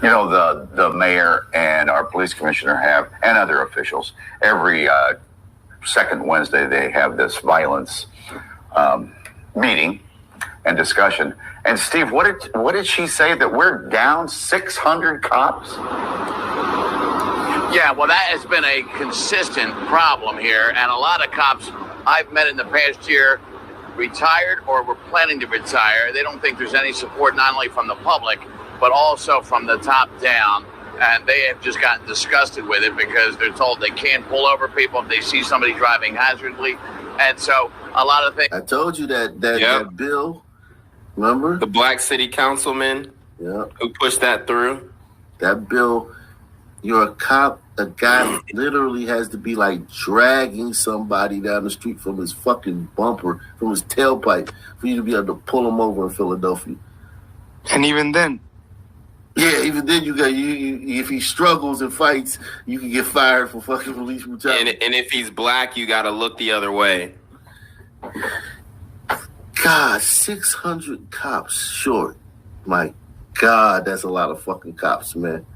You know, the mayor and our police commissioner have, and other officials, every second Wednesday they have this violence meeting and discussion. And Steve, what did she say, that we're down 600 cops? Yeah, well, that has been a consistent problem here, and a lot of cops I've met in the past year retired or were planning to retire. They don't think there's any support, not only from the public, but also from the top down, and they have just gotten disgusted with it because they're told they can't pull over people if they see somebody driving hazardly, and so a lot of things. I told you that bill, remember? The black city councilman who pushed that through. That bill, you're a cop, a guy literally has to be like dragging somebody down the street from his fucking bumper, from his tailpipe, for you to be able to pull him over in Philadelphia. And even then, even then you if he struggles and fights, you can get fired for fucking police brutality. And if he's black, you got to look the other way. God, 600 cops short. My God, that's a lot of fucking cops, man.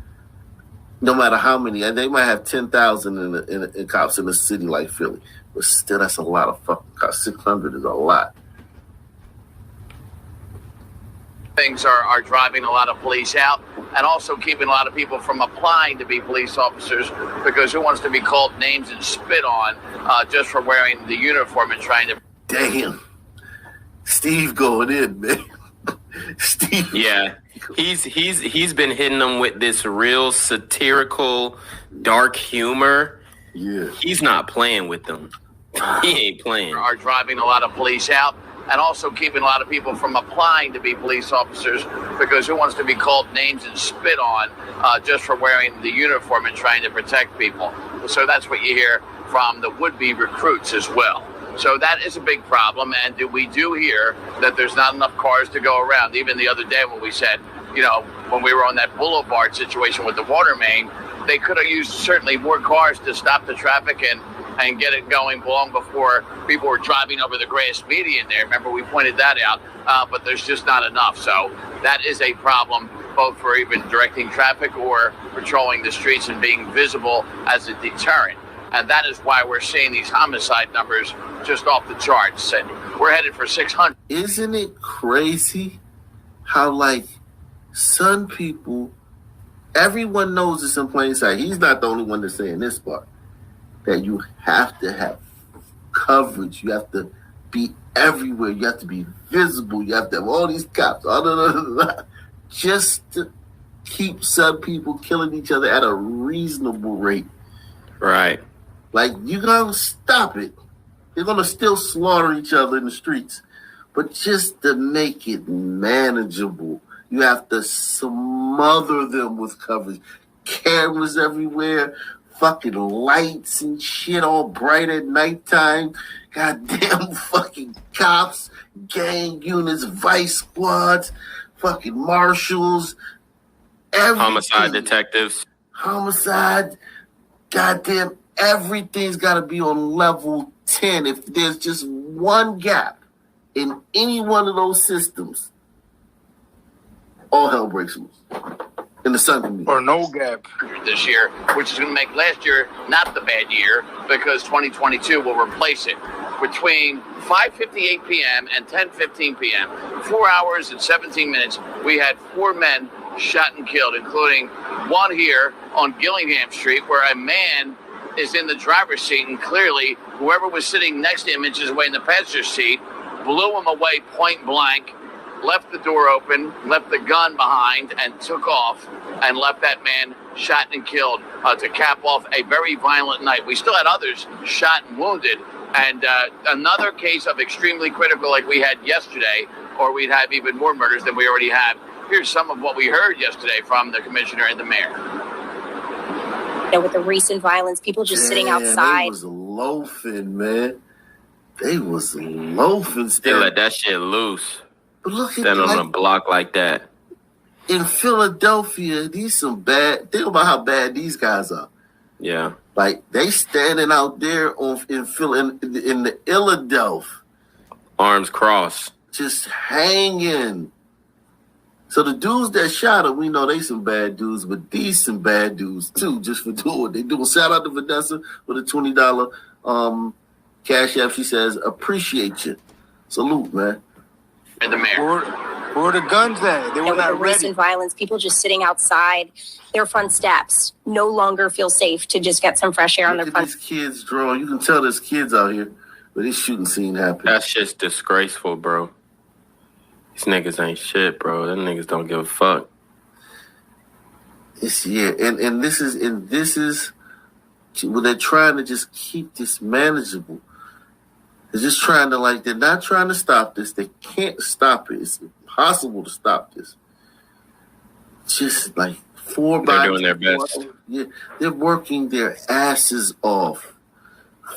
No matter how many, and they might have 10,000 in cops in a city like Philly, but still, that's a lot of fucking cops. 600 is a lot. Things are driving a lot of police out, and also keeping a lot of people from applying to be police officers, because who wants to be called names and spit on just for wearing the uniform and trying to... Damn. Steve going in, man. Steve. Yeah. He's been hitting them with this real satirical, dark humor. Yeah. He's not playing with them. He ain't playing. Are driving a lot of police out, and also keeping a lot of people from applying to be police officers, because who wants to be called names and spit on just for wearing the uniform and trying to protect people? So that's what you hear from the would-be recruits as well. So that is a big problem, and we do hear that there's not enough cars to go around. Even the other day when we said, when we were on that boulevard situation with the water main, they could have used certainly more cars to stop the traffic and get it going long before people were driving over the grass median there. Remember, we pointed that out, but there's just not enough. So that is a problem, both for even directing traffic or patrolling the streets and being visible as a deterrent. And that is why we're seeing these homicide numbers just off the charts. And we're headed for 600. Isn't it crazy how, like, some people, everyone knows this in plain sight. He's not the only one that's saying this part. That you have to have coverage. You have to be everywhere. You have to be visible. You have to have all these cops. Just to keep some people killing each other at a reasonable rate. Right. Like, you gotta stop it. They're gonna still slaughter each other in the streets. But just to make it manageable, you have to smother them with coverage. Cameras everywhere, fucking lights and shit all bright at nighttime. Goddamn fucking cops, gang units, vice squads, fucking marshals, everything. Homicide detectives. Homicide, goddamn, everything's got to be on level 10. If there's just one gap in any one of those systems, all hell breaks loose. In the Sun community. Or no gap. This year, which is going to make last year not the bad year, because 2022 will replace it. Between 5:58 p.m. and 10:15 p.m., 4 hours and 17 minutes, we had 4 men shot and killed, including one here on Gillingham Street, where a man is in the driver's seat, and clearly whoever was sitting next to him inches away in the passenger seat blew him away point blank, left the door open, left the gun behind, and took off, and left that man shot and killed to cap off a very violent night. We still had others shot and wounded, and another case of extremely critical like we had yesterday, or we'd have even more murders than we already have. Here's some of what we heard yesterday from the commissioner and the mayor. With the recent violence, people just sitting outside. They was loafing, man. They was loafing. They let that shit loose. But look at Stand on a block like that. In Philadelphia, these some bad. Think about how bad these guys are. Yeah. Like, they standing out there in the Philadelphia. Arms crossed. Just hanging. So the dudes that shot him, we know they some bad dudes, but these some bad dudes too, just for doing what they do. Shout out to Vanessa with a $20 cash app. She says, appreciate you. Salute, man. And the mayor. Where were the guns at? They were With the not ready. recent violence, people just sitting outside their front steps no longer feel safe to just get some fresh air on their Look at front. these kids drawing. You can tell there's kids out here, but this shooting scene happened. That's just disgraceful, bro. These niggas ain't shit, bro. Them niggas don't give a fuck. It's, yeah, and this is well, they're trying to just keep this manageable. They're just trying to they're not trying to stop this. They can't stop it. It's impossible to stop this. Just like four They're bodies. doing their best. Yeah, they're working their asses off.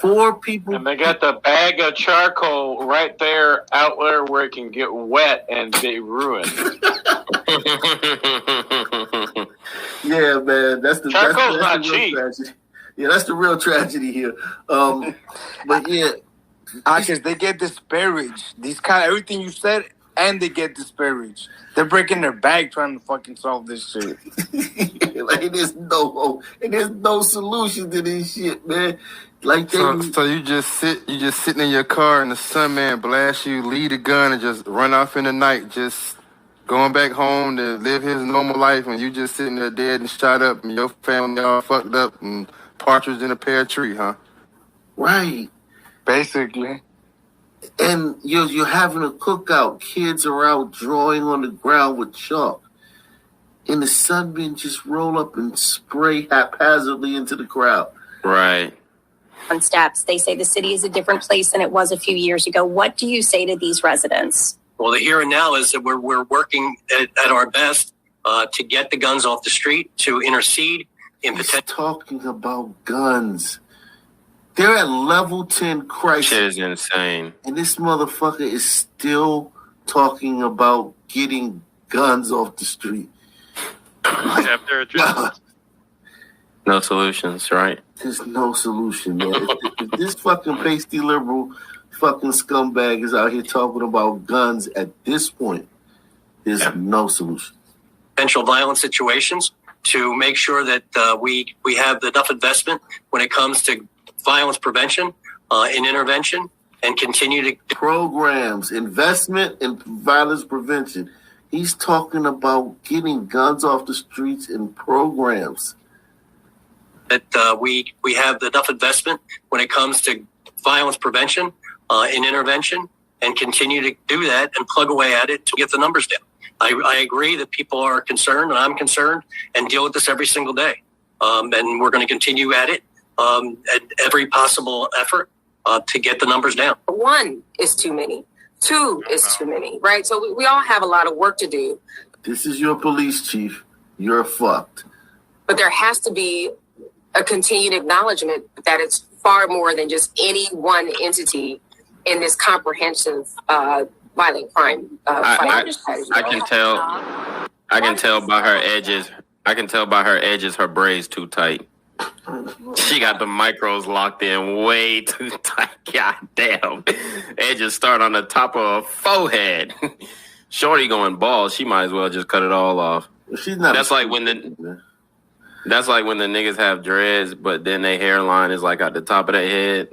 4 people. And they got the bag of charcoal right there out there where it can get wet and be ruined. Yeah, man, that's the Charcoal's not the real cheap. tragedy. Yeah, that's the real tragedy here. But yeah, Because they get disparaged. Everything you said, and they get disparaged. They're breaking their back trying to fucking solve this shit. like there's no hope and there's no solution to this shit, man. Like they, So you just sitting in your car and the sun man blasts you, lead a gun and just run off in the night, just going back home to live his normal life, and you just sitting there dead and shot up, and your family all fucked up and partridge in a pear tree, huh? right. Basically. And you're having a cookout. Kids are out drawing on the ground with chalk. And the sunbeam just roll up and spray haphazardly into the crowd. Right. Front steps. They say the city is a different place than it was a few years ago. What do you say to these residents? Well, the here and now is that we're working at our best to get the guns off the street, to intercede in He's potential. talking about guns. They're at level 10 crisis. Shit is insane. And this motherfucker is still talking about getting guns off the street. After God, no solutions, right? there's no solution, man. If this fucking pasty liberal fucking scumbag is out here talking about guns at this point, there's no solution. Potential violent situations, to make sure that we have enough investment when it comes to violence prevention and intervention, and continue to Programs, investment in violence prevention. He's talking about getting guns off the streets and programs. that we have enough investment when it comes to violence prevention and intervention, and continue to do that and plug away at it to get the numbers down. I agree that people are concerned, and I'm concerned, and deal with this every single day. And we're going to continue at it at every possible effort to get the numbers down. 1 is too many. 2 is too many, right? So we all have a lot of work to do, This is your police chief. You're fucked. but there has to be a continued acknowledgement that it's far more than just any one entity in this comprehensive violent crime fight strategy. I can tell. I can tell by her edges. I can tell by her edges her braids too tight. She got the micros locked in way too tight. God damn. Edges start on the top of her forehead. Shorty going bald. She might as well just cut it all off. She's not. That's like when the niggas have dreads, but then their hairline is like at the top of their head.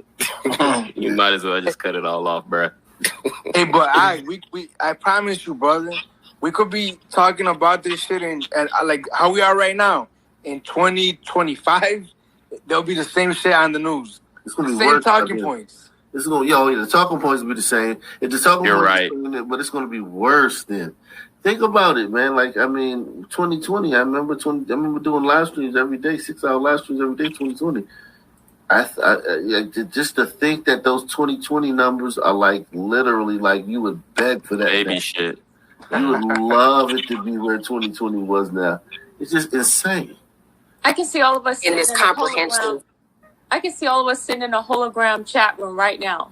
You might as well just cut it all off, bruh. Hey, but I promise you, brother, we could be talking about this shit and like how we are right now. In 2025, there'll be the same shit on the news. It's gonna be Same worse. talking points. It's gonna the talking points will be the same. If the talking You're points right. but it's gonna be worse then. Think about it, man. Like, I mean, 2020. I remember doing live streams every day, 6-hour live streams every day. 2020. Just to think that those 2020 numbers are like literally like you would beg for that. Baby now. shit. You would love it to be where 2020 was now. It's just insane. I can see all of us In this a comprehensive. hologram. I can see all of us sitting in a hologram chat room right now,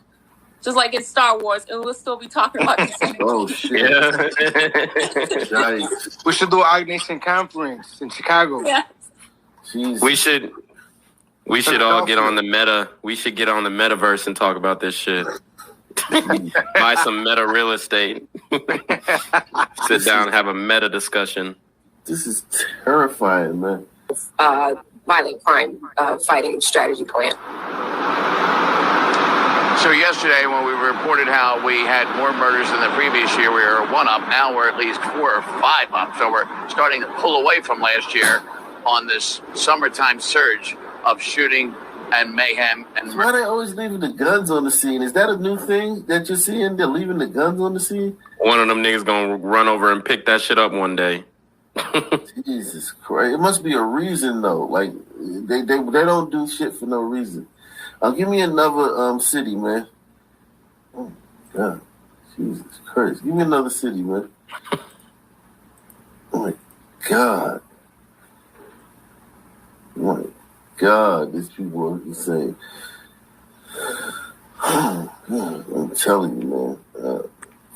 just like in Star Wars, and we'll still be talking about this. Oh shit! Yeah. Yikes. We should do an Nation conference in Chicago. Yeah. Jeez. We should all get on the meta. We should get on the metaverse and talk about this shit. Buy some meta real estate. Sit down and have a meta discussion. This is terrifying, man. Violent crime fighting strategy plan. So yesterday, when we reported how we had more murders than the previous year, we were 1 up. Now we're at least 4 or 5 up. So we're starting to pull away from last year on this summertime surge of shooting and mayhem and Why are they always leaving the guns on the scene? Is that a new thing that you're seeing? They're leaving the guns on the scene? One of them niggas gonna run over and pick that shit up one day. Jesus Christ! It must be a reason though. Like they don't do shit for no reason. Give me another city, man. Oh God, Jesus Christ! Give me another city, man. Oh my God! Oh my God! These people are insane. I'm telling you, man.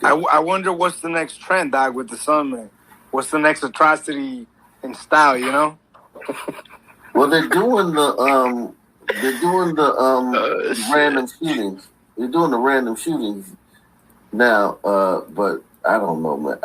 I wonder what's the next trend, dog, with the sun, man. What's the next atrocity in style? You know? Well, they're doing the random shootings. They're doing the random shootings now, but I don't know, man.